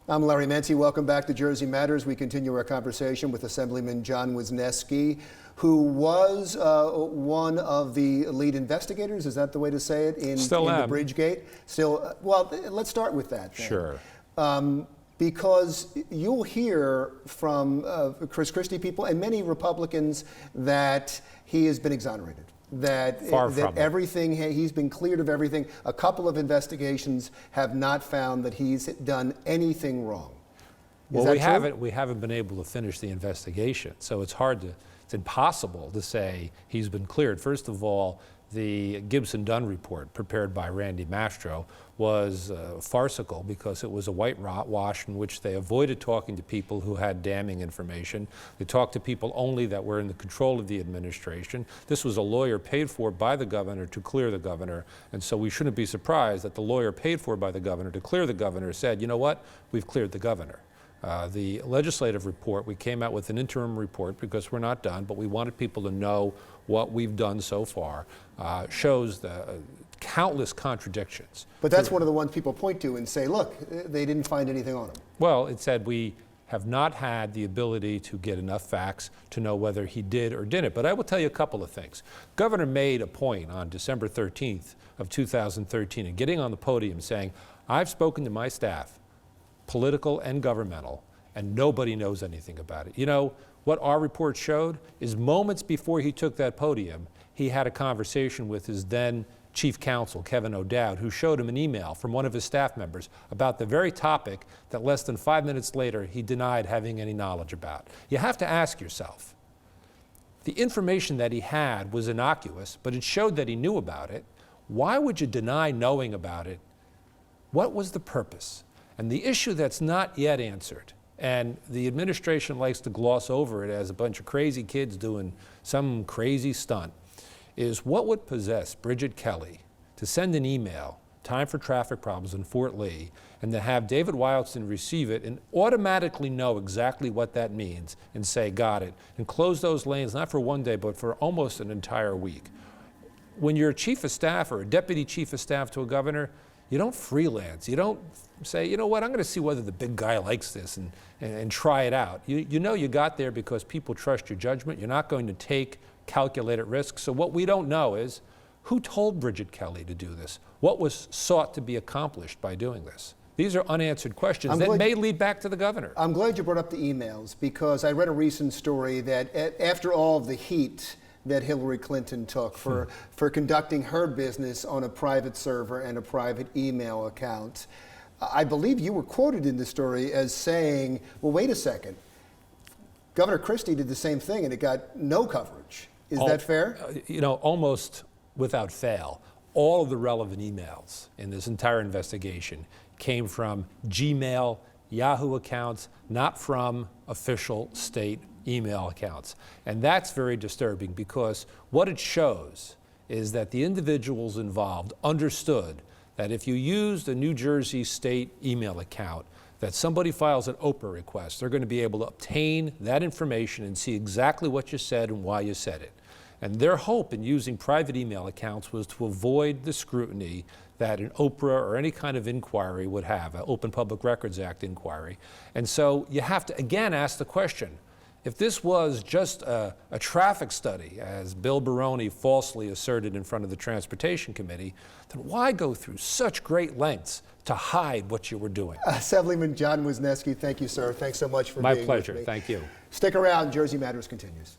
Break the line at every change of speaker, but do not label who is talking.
I'm Larry Menti. Welcome back to Jersey Matters. We continue our conversation with Assemblyman John Wisniewski, who was one of the lead investigators, is that the way to say it, in the Bridgegate? Well, let's start with that then.
Sure.
Because you'll hear from Chris Christie people and many Republicans that he has been exonerated. That everything, he's been cleared of everything. A couple of investigations have not found that he's done anything wrong.
Well, we haven't been able to finish the investigation, so it's impossible to say he's been cleared. First of all, the Gibson-Dunn report prepared by Randy Mastro was farcical because it was a whitewash in which they avoided talking to people who had damning information. They talked to people only that were in the control of the administration. This was a lawyer paid for by the governor to clear the governor, and so we shouldn't be surprised that the lawyer paid for by the governor to clear the governor said, you know what, we've cleared the governor. The legislative report, we came out with an interim report because we're not done, but we wanted people to know what we've done so far, shows the countless contradictions.
But that's one of the ones people point to and say, look, they didn't find anything on him.
Well, it said we have not had the ability to get enough facts to know whether he did or didn't. But I will tell you a couple of things. Governor made a point on December 13th of 2013 and getting on the podium saying, I've spoken to my staff, political and governmental, and nobody knows anything about it. You know, what our report showed is moments before he took that podium, he had a conversation with his then chief counsel, Kevin O'Dowd, who showed him an email from one of his staff members about the very topic that less than 5 minutes later he denied having any knowledge about. You have to ask yourself, the information that he had was innocuous, but it showed that he knew about it. Why would you deny knowing about it? What was the purpose? And the issue that's not yet answered, and the administration likes to gloss over it as a bunch of crazy kids doing some crazy stunt, is what would possess Bridget Kelly to send an email, time for traffic problems in Fort Lee, and to have David Wildston receive it and automatically know exactly what that means and say, got it, and close those lanes not for one day, but for almost an entire week. When you're a chief of staff or a deputy chief of staff to a governor, you don't freelance. You don't say, you know what, I'm going to see whether the big guy likes this and try it out. You know you got there because people trust your judgment. You're not going to take calculated risks. So what we don't know is who told Bridget Kelly to do this? What was sought to be accomplished by doing this? These are unanswered questions that may lead back to the governor.
I'm glad you brought up the emails because I read a recent story that after all of the heat that Hillary Clinton took for conducting her business on a private server and a private email account, I believe you were quoted in the story as saying, well, wait a second, Governor Christie did the same thing and it got no coverage. Is that fair?
You know, almost without fail, all of the relevant emails in this entire investigation came from Gmail, Yahoo accounts, not from official state email accounts. And that's very disturbing because what it shows is that the individuals involved understood that if you used a New Jersey state email account, that somebody files an Oprah request, they're going to be able to obtain that information and see exactly what you said and why you said it. And their hope in using private email accounts was to avoid the scrutiny that an Oprah or any kind of inquiry would have, an Open Public Records Act inquiry. And so you have to, again, ask the question, if this was just a traffic study, as Bill Baroni falsely asserted in front of the Transportation Committee, then why go through such great lengths to hide what you were doing?
Assemblyman John Wisniewski, thank you, sir. Thanks so much for being with me.
My pleasure. Thank you.
Stick around. Jersey Matters continues.